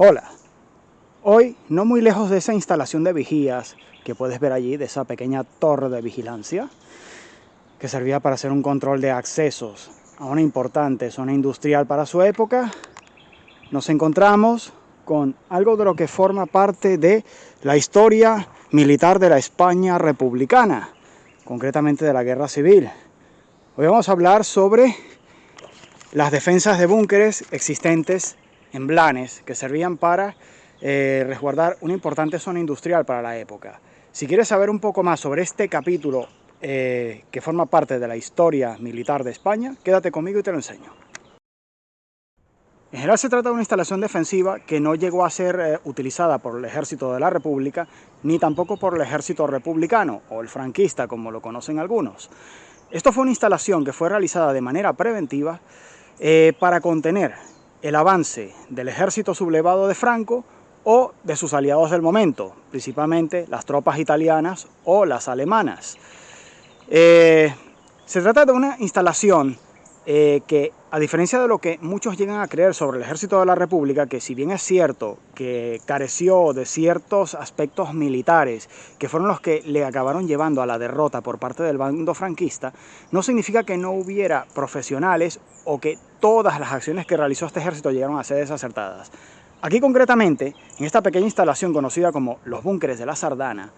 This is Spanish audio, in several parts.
Hola, hoy no muy lejos de esa instalación de vigías que puedes ver allí, de esa pequeña torre de vigilancia que servía para hacer un control de accesos a una importante zona industrial para su época, nos encontramos con algo de lo que forma parte de la historia militar de la España republicana, concretamente de la Guerra Civil. Hoy vamos a hablar sobre las defensas de búnkeres existentes en Blanes, que servían para resguardar una importante zona industrial para la época. Si quieres saber un poco más sobre este capítulo que forma parte de la historia militar de España, quédate conmigo y te lo enseño. En general se trata de una instalación defensiva que no llegó a ser utilizada por el Ejército de la República, ni tampoco por el Ejército Republicano, o el franquista, como lo conocen algunos. Esto fue una instalación que fue realizada de manera preventiva para contener el avance del ejército sublevado de Franco o de sus aliados del momento, principalmente las tropas italianas o las alemanas. Se trata de una instalación que, a diferencia de lo que muchos llegan a creer sobre el ejército de la República, que si bien es cierto que careció de ciertos aspectos militares que fueron los que le acabaron llevando a la derrota por parte del bando franquista, no significa que no hubiera profesionales o que todas las acciones que realizó este ejército llegaron a ser desacertadas. Aquí concretamente, en esta pequeña instalación conocida como los búnkeres de la Sardana,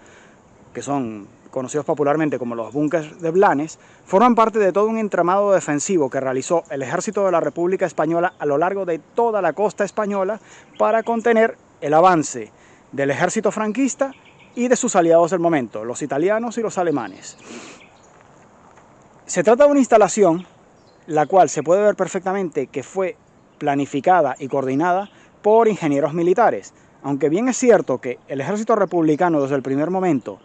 que son conocidos popularmente como los búnkeres de Blanes, forman parte de todo un entramado defensivo que realizó el ejército de la República Española a lo largo de toda la costa española para contener el avance del ejército franquista y de sus aliados del momento, los italianos y los alemanes. Se trata de una instalación la cual se puede ver perfectamente que fue planificada y coordinada por ingenieros militares. Aunque bien es cierto que el ejército republicano desde el primer momento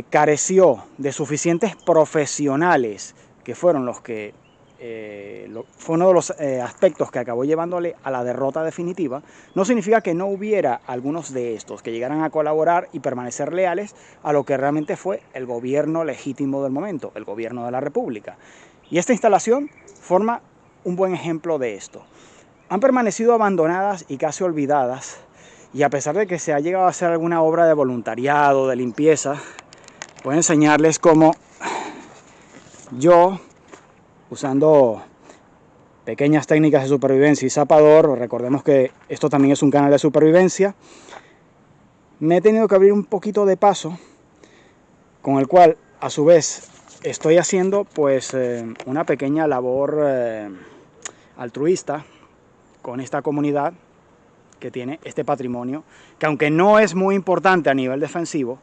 careció de suficientes profesionales, que fueron los que fue uno de los aspectos que acabó llevándole a la derrota definitiva, no significa que no hubiera algunos de estos que llegaran a colaborar y permanecer leales a lo que realmente fue el gobierno legítimo del momento, el gobierno de la República. Y esta instalación forma un buen ejemplo de esto. Han permanecido abandonadas y casi olvidadas, y a pesar de que se ha llegado a hacer alguna obra de voluntariado, de limpieza, voy a enseñarles cómo yo, usando pequeñas técnicas de supervivencia y zapador, recordemos que esto también es un canal de supervivencia, me he tenido que abrir un poquito de paso, con el cual, a su vez, estoy haciendo pues una pequeña labor altruista con esta comunidad que tiene este patrimonio, que aunque no es muy importante a nivel defensivo,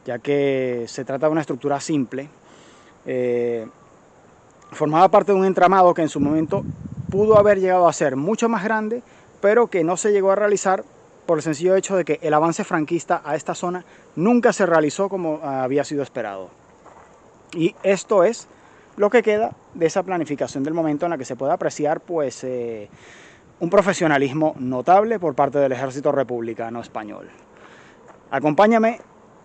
ya que se trata de una estructura simple, formaba parte de un entramado que en su momento pudo haber llegado a ser mucho más grande, pero que no se llegó a realizar por el sencillo hecho de que el avance franquista a esta zona nunca se realizó como había sido esperado. Y esto es lo que queda de esa planificación del momento, en la que se puede apreciar pues un profesionalismo notable por parte del ejército republicano español. Acompáñame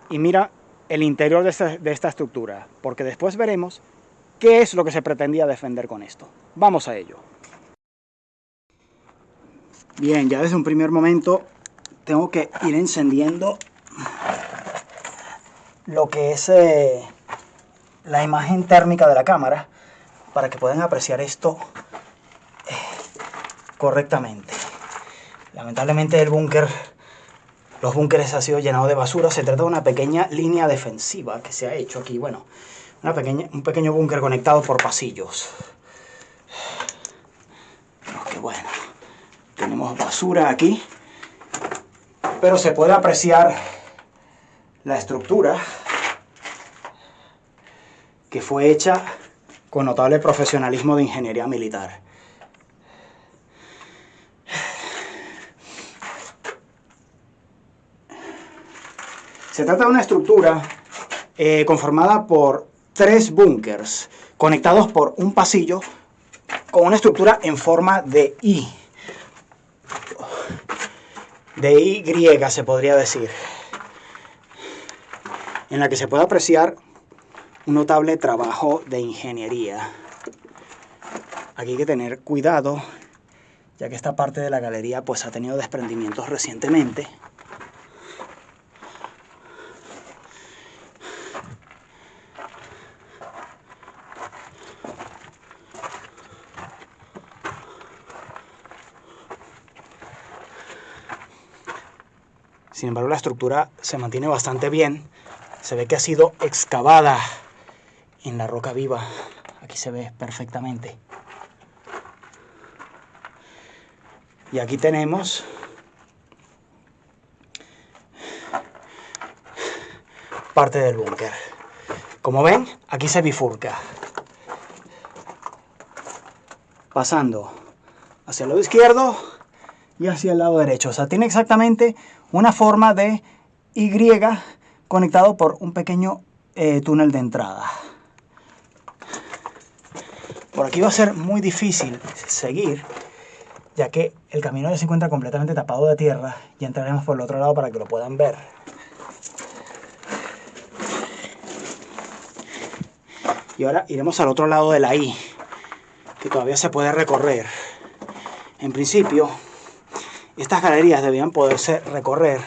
y mira el interior de esta estructura, porque después veremos qué es lo que se pretendía defender con esto. Vamos a ello. Bien, ya desde un primer momento tengo que ir encendiendo lo que es la imagen térmica de la cámara para que puedan apreciar esto correctamente. Lamentablemente los búnkeres han sido llenados de basura. Se trata de una pequeña línea defensiva que se ha hecho aquí. Bueno, un pequeño búnker conectado por pasillos. Qué bueno. Tenemos basura aquí, pero se puede apreciar la estructura que fue hecha con notable profesionalismo de ingeniería militar. Se trata de una estructura conformada por 3 búnkers conectados por un pasillo con una estructura en forma de Y. De Y griega se podría decir, en la que se puede apreciar un notable trabajo de ingeniería. Aquí hay que tener cuidado ya que esta parte de la galería pues ha tenido desprendimientos recientemente. Sin embargo, la estructura se mantiene bastante bien. Se ve que ha sido excavada en la roca viva. Aquí se ve perfectamente. Y aquí tenemos parte del búnker. Como ven, aquí se bifurca, pasando hacia el lado izquierdo y hacia el lado derecho. O sea, tiene exactamente una forma de Y conectado por un pequeño túnel de entrada. Por aquí va a ser muy difícil seguir, ya que el camino ya se encuentra completamente tapado de tierra. Y entraremos por el otro lado para que lo puedan ver. Y ahora iremos al otro lado de la I, que todavía se puede recorrer. En principio, estas galerías debían poderse recorrer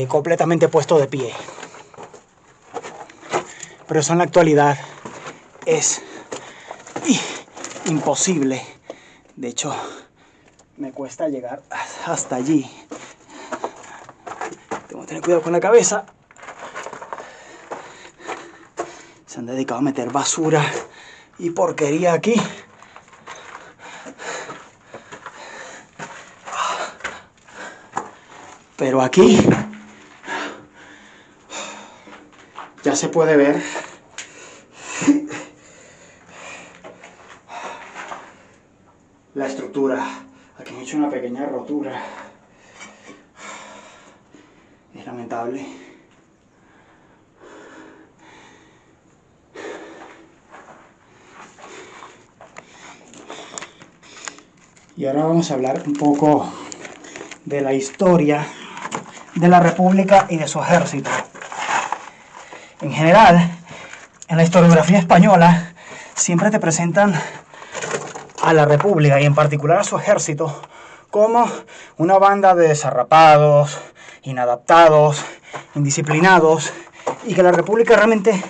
completamente puesto de pie. Pero eso en la actualidad es imposible. De hecho, me cuesta llegar hasta allí. Tengo que tener cuidado con la cabeza. Se han dedicado a meter basura y porquería aquí. Pero aquí ya se puede ver la estructura. Aquí han hecho una pequeña rotura. Es lamentable. Y ahora vamos a hablar un poco de la historia de la República y de su ejército. En general, en la historiografía española siempre te presentan a la República y en particular a su ejército como una banda de desarrapados, inadaptados, indisciplinados, y que la República realmente,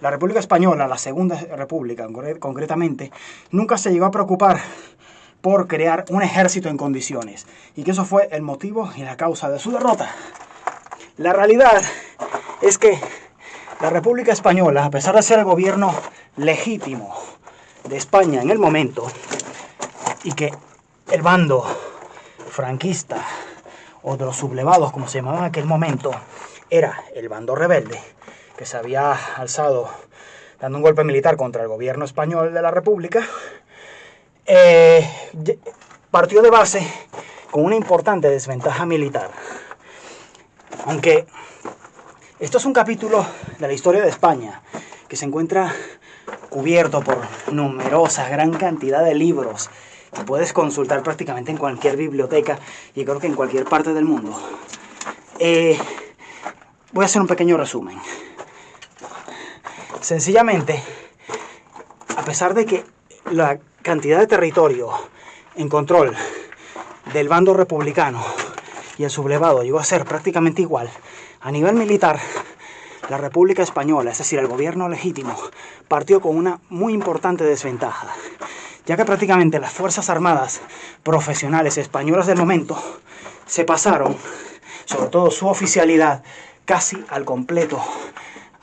la República Española, la Segunda República concretamente, nunca se llegó a preocupar por crear un ejército en condiciones, y que eso fue el motivo y la causa de su derrota. La realidad es que la República Española, a pesar de ser el gobierno legítimo de España en el momento, y que el bando franquista, o de los sublevados como se llamaba en aquel momento, era el bando rebelde, que se había alzado dando un golpe militar contra el gobierno español de la República, partió de base con una importante desventaja militar. Aunque esto es un capítulo de la historia de España que se encuentra cubierto por numerosa, gran cantidad de libros que puedes consultar prácticamente en cualquier biblioteca y creo que en cualquier parte del mundo, voy a hacer un pequeño resumen. Sencillamente, a pesar de que la cantidad de territorio en control del bando republicano y el sublevado llegó a ser prácticamente igual, a nivel militar, la República Española, es decir, el gobierno legítimo, partió con una muy importante desventaja, ya que prácticamente las Fuerzas Armadas profesionales españolas del momento se pasaron, sobre todo su oficialidad, casi al completo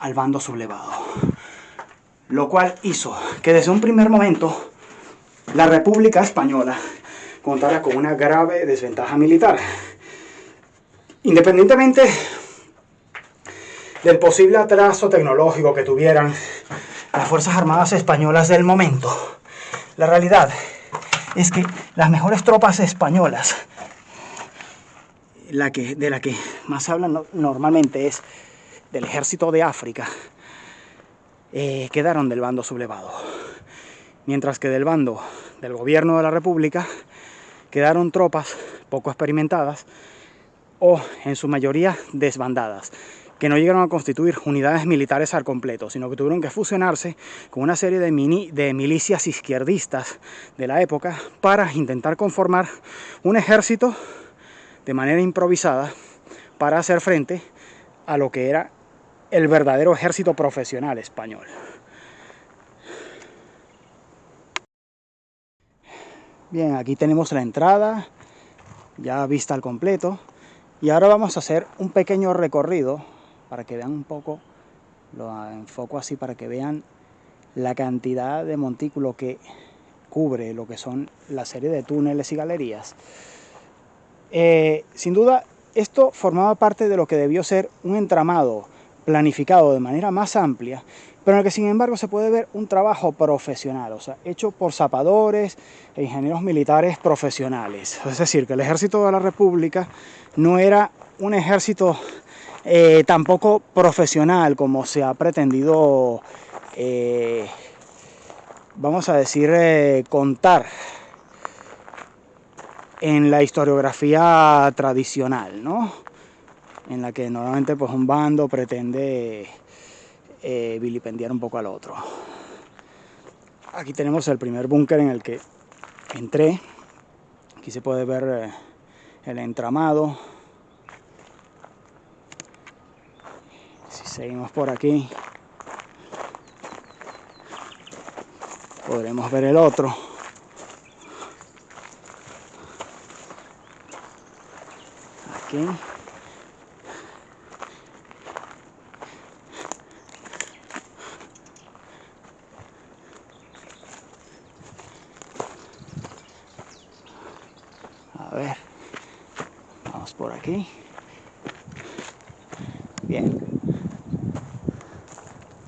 al bando sublevado. Lo cual hizo que desde un primer momento la República Española contara con una grave desventaja militar. Independientemente del posible atraso tecnológico que tuvieran las Fuerzas Armadas españolas del momento, la realidad es que las mejores tropas españolas, de la que más hablan normalmente es del ejército de África, quedaron del bando sublevado, mientras que del bando del gobierno de la República quedaron tropas poco experimentadas o en su mayoría desbandadas, que no llegaron a constituir unidades militares al completo, sino que tuvieron que fusionarse con una serie de milicias izquierdistas de la época para intentar conformar un ejército de manera improvisada para hacer frente a lo que era el verdadero ejército profesional español. Bien, aquí tenemos la entrada ya vista al completo, y ahora vamos a hacer un pequeño recorrido para que vean un poco, lo enfoco así para que vean la cantidad de montículo que cubre lo que son la serie de túneles y galerías. Sin duda, esto formaba parte de lo que debió ser un entramado planificado de manera más amplia, pero en el que sin embargo se puede ver un trabajo profesional, o sea, hecho por zapadores e ingenieros militares profesionales. Es decir, que el ejército de la República no era un ejército tampoco profesional como se ha pretendido, vamos a decir, contar en la historiografía tradicional, ¿no? En la que normalmente pues un bando pretende vilipendiar un poco al otro. Aquí tenemos el primer búnker en el que entré. Aquí se puede ver el entramado. Si seguimos por aquí, podremos ver el otro. Aquí. A ver, vamos por aquí. Bien,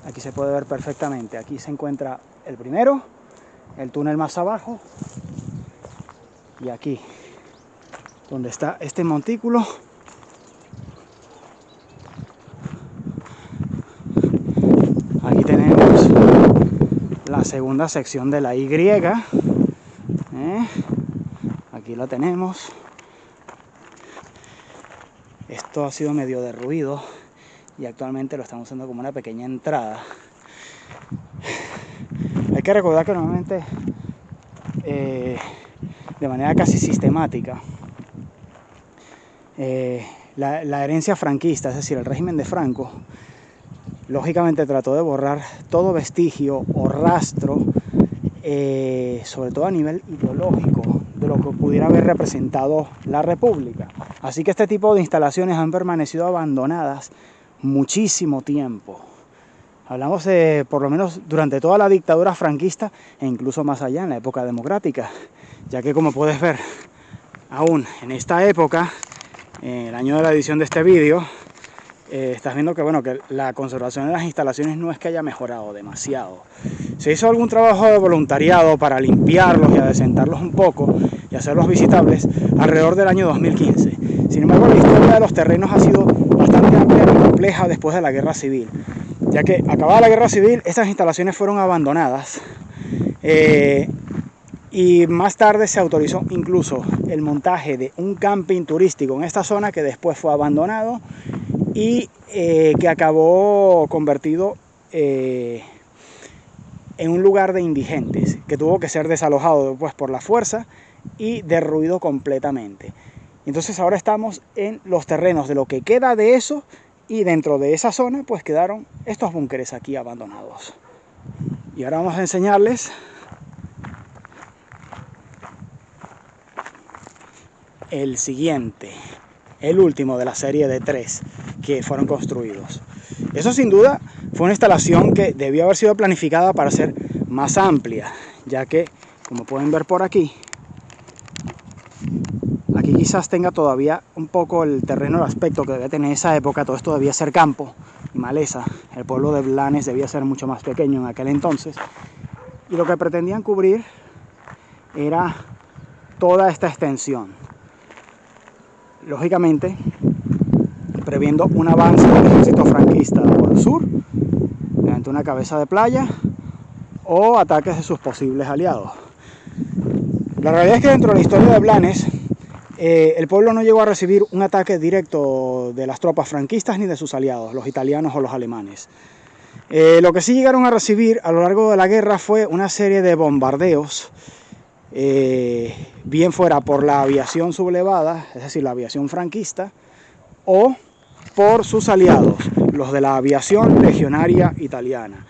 aquí se puede ver perfectamente. Aquí se encuentra el primero, el túnel más abajo, y aquí, donde está este montículo, aquí tenemos la segunda sección de la Y. Aquí la tenemos. Esto ha sido medio derruido y actualmente lo estamos usando como una pequeña entrada. Hay que recordar que normalmente, de manera casi sistemática, la herencia franquista, es decir, el régimen de Franco, lógicamente trató de borrar todo vestigio o rastro, sobre todo a nivel ideológico, de lo que pudiera haber representado la República. Así que este tipo de instalaciones han permanecido abandonadas muchísimo tiempo. Hablamos de, por lo menos durante toda la dictadura franquista e incluso más allá en la época democrática, ya que, como puedes ver, aún en esta época, el año de la edición de este vídeo, estás viendo que, bueno, que la conservación de las instalaciones no es que haya mejorado demasiado. Se hizo algún trabajo de voluntariado para limpiarlos y adecentarlos un poco y hacerlos visitables alrededor del año 2015. Sin embargo, la historia de los terrenos ha sido bastante amplia y compleja después de la Guerra Civil, ya que acabada la Guerra Civil, estas instalaciones fueron abandonadas, y más tarde se autorizó incluso el montaje de un camping turístico en esta zona, que después fue abandonado y que acabó convertido en un lugar de indigentes, que tuvo que ser desalojado después por la fuerza y derruido completamente. Entonces ahora estamos en los terrenos de lo que queda de eso, y dentro de esa zona pues quedaron estos búnkeres aquí abandonados. Y ahora vamos a enseñarles el siguiente, el último de la serie de 3 que fueron construidos. Eso sin duda fue una instalación que debió haber sido planificada para ser más amplia, ya que, como pueden ver por aquí, aquí quizás tenga todavía un poco el terreno, el aspecto que debía tener esa época. Todo esto debía ser campo y maleza. El pueblo de Blanes debía ser mucho más pequeño en aquel entonces, y lo que pretendían cubrir era toda esta extensión, lógicamente previendo un avance del ejército franquista por el sur mediante una cabeza de playa o ataques de sus posibles aliados. La realidad es que dentro de la historia de Blanes el pueblo no llegó a recibir un ataque directo de las tropas franquistas ni de sus aliados, los italianos o los alemanes. Lo que sí llegaron a recibir a lo largo de la guerra fue una serie de bombardeos, bien fuera por la aviación sublevada, es decir, la aviación franquista, o por sus aliados, los de la aviación legionaria italiana,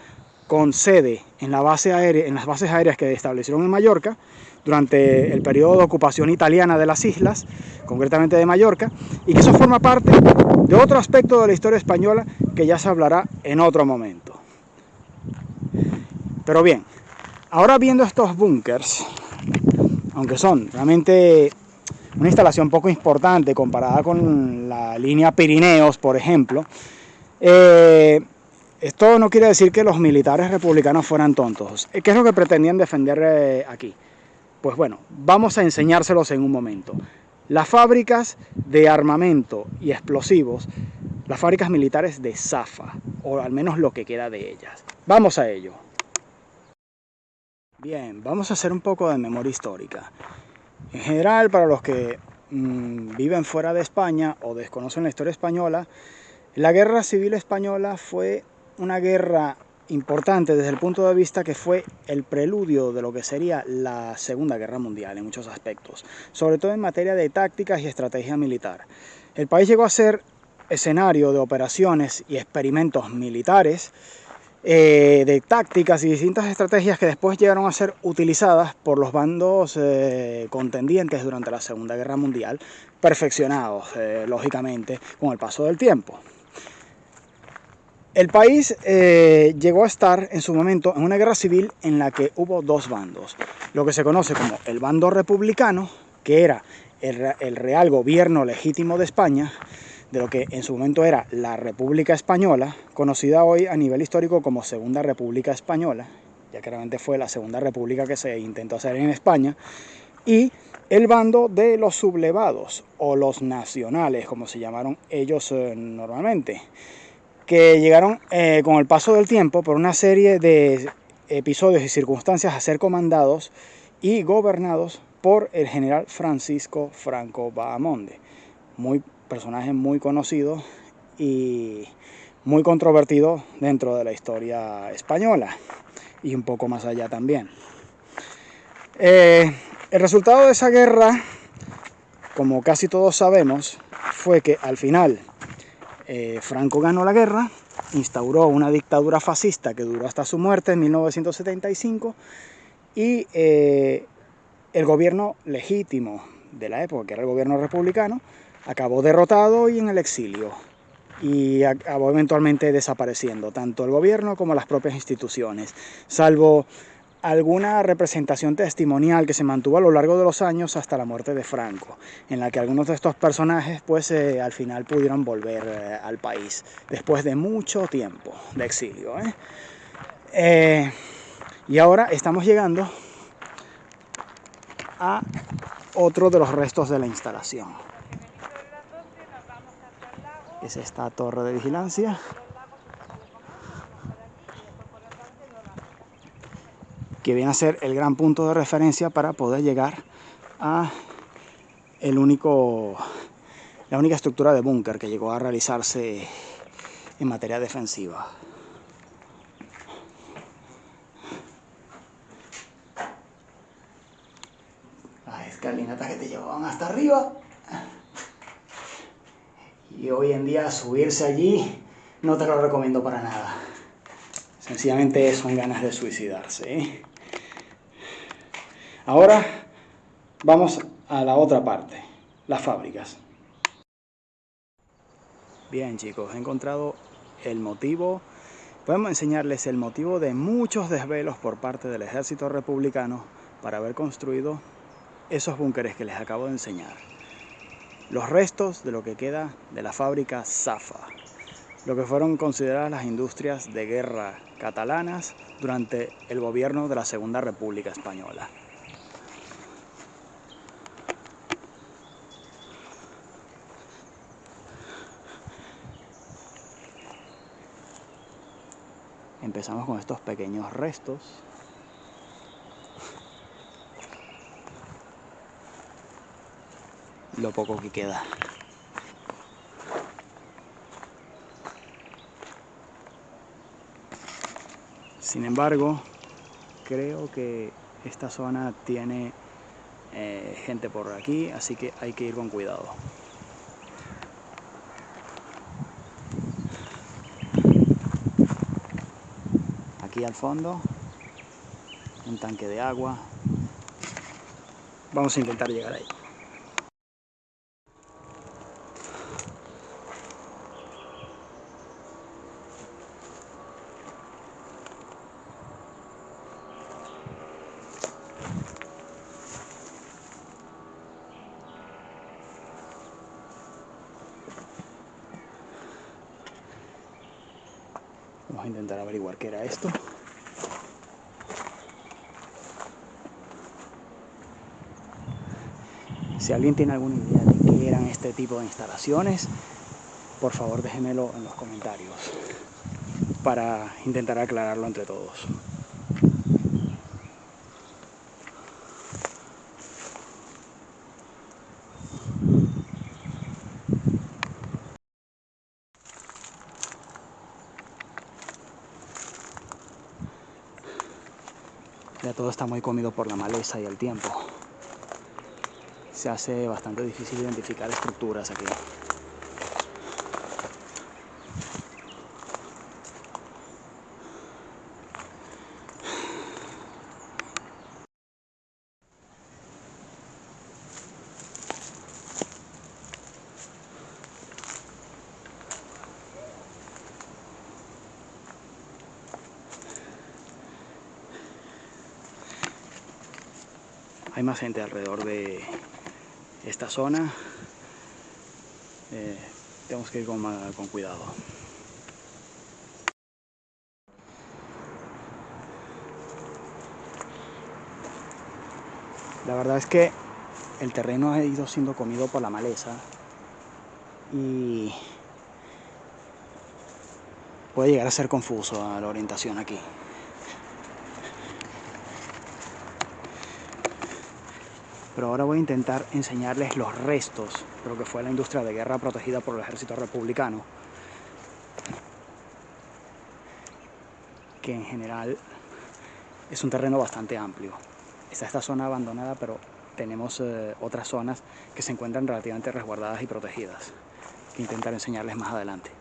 con sede en las bases aéreas que establecieron en Mallorca durante el periodo de ocupación italiana de las islas, concretamente de Mallorca, y que eso forma parte de otro aspecto de la historia española que ya se hablará en otro momento. Pero bien, ahora viendo estos búnkers, aunque son realmente una instalación poco importante comparada con la línea Pirineos, por ejemplo, esto no quiere decir que los militares republicanos fueran tontos. ¿Qué es lo que pretendían defender aquí? Pues bueno, vamos a enseñárselos en un momento. Las fábricas de armamento y explosivos, las fábricas militares de Safa, o al menos lo que queda de ellas. Vamos a ello. Bien, vamos a hacer un poco de memoria histórica. En general, para los que viven fuera de España o desconocen la historia española, la Guerra Civil Española fue una guerra importante desde el punto de vista que fue el preludio de lo que sería la Segunda Guerra Mundial en muchos aspectos, sobre todo en materia de tácticas y estrategia militar. El país llegó a ser escenario de operaciones y experimentos militares, de tácticas y distintas estrategias que después llegaron a ser utilizadas por los bandos contendientes durante la Segunda Guerra Mundial, perfeccionados, lógicamente, con el paso del tiempo. El país llegó a estar en su momento en una guerra civil en la que hubo dos bandos. Lo que se conoce como el bando republicano, que era el real gobierno legítimo de España, de lo que en su momento era la República Española, conocida hoy a nivel histórico como Segunda República Española, ya que realmente fue la Segunda República que se intentó hacer en España, y el bando de los sublevados, o los nacionales, como se llamaron ellos normalmente, que llegaron con el paso del tiempo por una serie de episodios y circunstancias a ser comandados y gobernados por el general Francisco Franco Bahamonde, personaje muy conocido y muy controvertido dentro de la historia española y un poco más allá también. El resultado de esa guerra, como casi todos sabemos, fue que al final Franco ganó la guerra, instauró una dictadura fascista que duró hasta su muerte en 1975 y el gobierno legítimo de la época, que era el gobierno republicano, acabó derrotado y en el exilio y acabó eventualmente desapareciendo tanto el gobierno como las propias instituciones, salvo alguna representación testimonial que se mantuvo a lo largo de los años hasta la muerte de Franco, en la que algunos de estos personajes pues al final pudieron volver al país después de mucho tiempo de exilio. Y ahora estamos llegando a otro de los restos de la instalación. Es esta torre de vigilancia, que viene a ser el gran punto de referencia para poder llegar a la única estructura de búnker que llegó a realizarse en materia defensiva. Las escalinatas que te llevaban hasta arriba. Y hoy en día subirse allí no te lo recomiendo para nada. Sencillamente son ganas de suicidarse. Ahora vamos a la otra parte, las fábricas. Bien chicos, he encontrado el motivo, podemos enseñarles el motivo de muchos desvelos por parte del ejército republicano para haber construido esos búnkeres que les acabo de enseñar. Los restos de lo que queda de la fábrica Safa, lo que fueron consideradas las industrias de guerra catalanas durante el gobierno de la Segunda República Española. Empezamos con estos pequeños restos. lo poco que queda. Sin embargo, creo que esta zona tiene gente por aquí, así que hay que ir con cuidado. Aquí al fondo, un tanque de agua. Vamos a intentar llegar ahí. Vamos a intentar averiguar qué era esto. Si alguien tiene alguna idea de qué eran este tipo de instalaciones, por favor déjenmelo en los comentarios para intentar aclararlo entre todos. Ya todo está muy comido por la maleza y el tiempo. Se hace bastante difícil identificar estructuras aquí. Hay más gente alrededor de esta zona. Tenemos que ir con cuidado. La verdad es que el terreno ha ido siendo comido por la maleza y puede llegar a ser confuso a la orientación aquí. Pero ahora voy a intentar enseñarles los restos de lo que fue la industria de guerra protegida por el ejército republicano, que en general es un terreno bastante amplio. Está esta zona abandonada, pero tenemos otras zonas que se encuentran relativamente resguardadas y protegidas, que intentar enseñarles más adelante.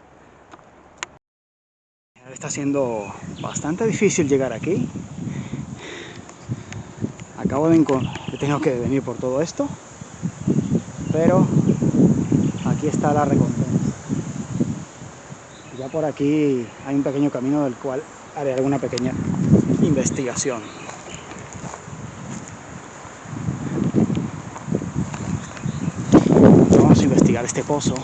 Está siendo bastante difícil llegar aquí. He tenido que venir por todo esto, pero aquí está la recompensa. Ya por aquí hay un pequeño camino del cual haré alguna pequeña investigación. Vamos a investigar este pozo.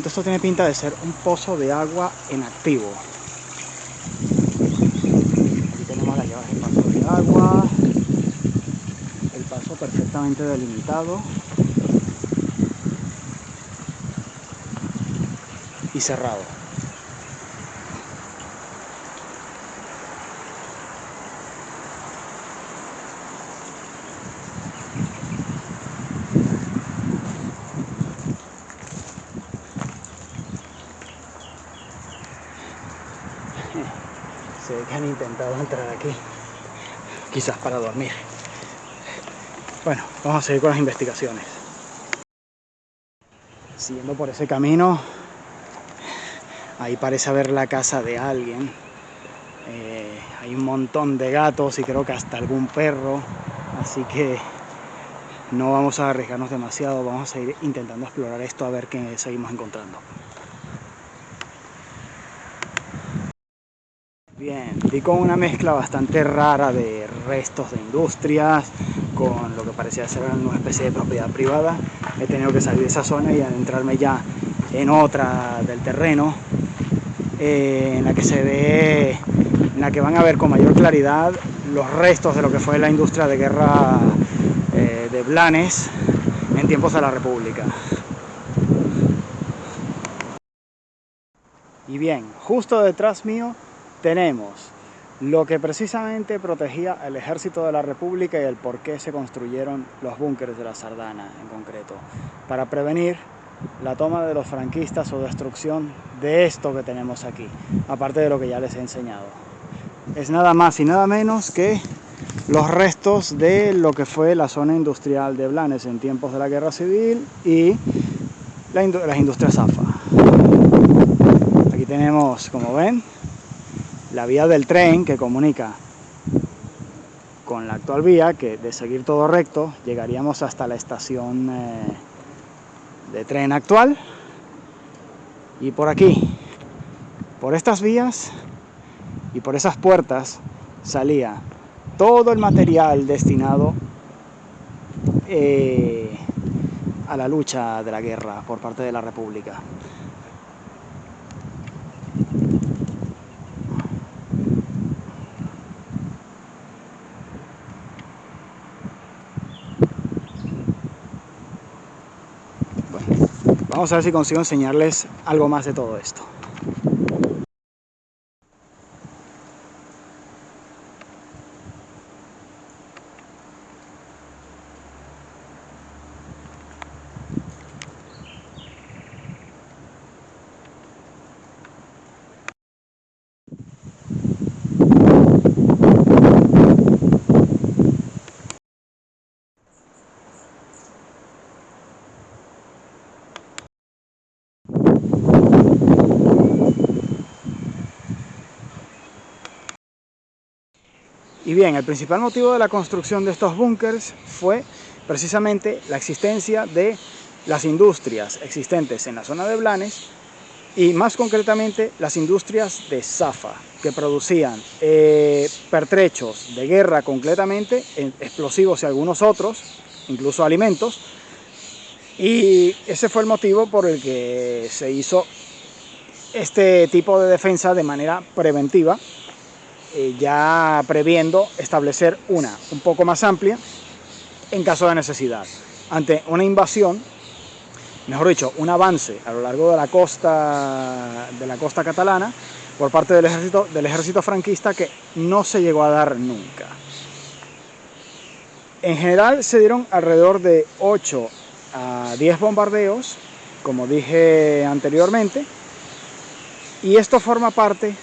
Esto tiene pinta de ser un pozo de agua en activo. Aquí tenemos las llaves del paso de agua, el paso perfectamente delimitado y cerrado. Se ve que han intentado entrar aquí, quizás para dormir. Bueno, vamos a seguir con las investigaciones. Siguiendo por ese camino, ahí parece haber la casa de alguien. Hay un montón de gatos y creo que hasta algún perro, así que no vamos a arriesgarnos demasiado, vamos a seguir intentando explorar esto a ver qué seguimos encontrando. Bien, di con una mezcla bastante rara de restos de industrias, con lo que parecía ser una especie de propiedad privada. He tenido que salir de esa zona y adentrarme ya en otra del terreno, en la que van a ver con mayor claridad los restos de lo que fue la industria de guerra de Blanes en tiempos de la República. Y bien, justo detrás mío tenemos lo que precisamente protegía al ejército de la República y el por qué se construyeron los búnkeres de la Sardana en concreto, para prevenir la toma de los franquistas o destrucción de esto que tenemos aquí, aparte de lo que ya les he enseñado. Es nada más y nada menos que los restos de lo que fue la zona industrial de Blanes en tiempos de la Guerra Civil y las industrias Safa. Aquí tenemos, como ven, la vía del tren que comunica con la actual vía, que de seguir todo recto llegaríamos hasta la estación de tren actual. Y por aquí, por estas vías y por esas puertas, salía todo el material destinado a la lucha de la guerra por parte de la República. Bueno, vamos a ver si consigo enseñarles algo más de todo esto. Y bien, el principal motivo de la construcción de estos búnkers fue precisamente la existencia de las industrias existentes en la zona de Blanes y más concretamente las industrias de Safa, que producían pertrechos de guerra completamente, explosivos y algunos otros, incluso alimentos, y ese fue el motivo por el que se hizo este tipo de defensa de manera preventiva, ya previendo establecer una un poco más amplia en caso de necesidad, ante una invasión, mejor dicho, un avance a lo largo de la costa catalana por parte del ejército franquista que no se llegó a dar nunca. En general se dieron alrededor de 8 a 10 bombardeos, como dije anteriormente, y esto forma parte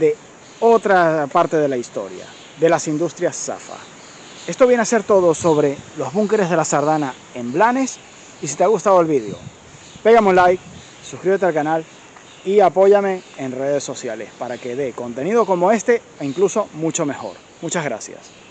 de otra parte de la historia, de las industrias Safa. Esto viene a ser todo sobre los búnkeres de la Sardana en Blanes, y si te ha gustado el vídeo, pégame un like, suscríbete al canal y apóyame en redes sociales para que dé contenido como este e incluso mucho mejor. Muchas gracias.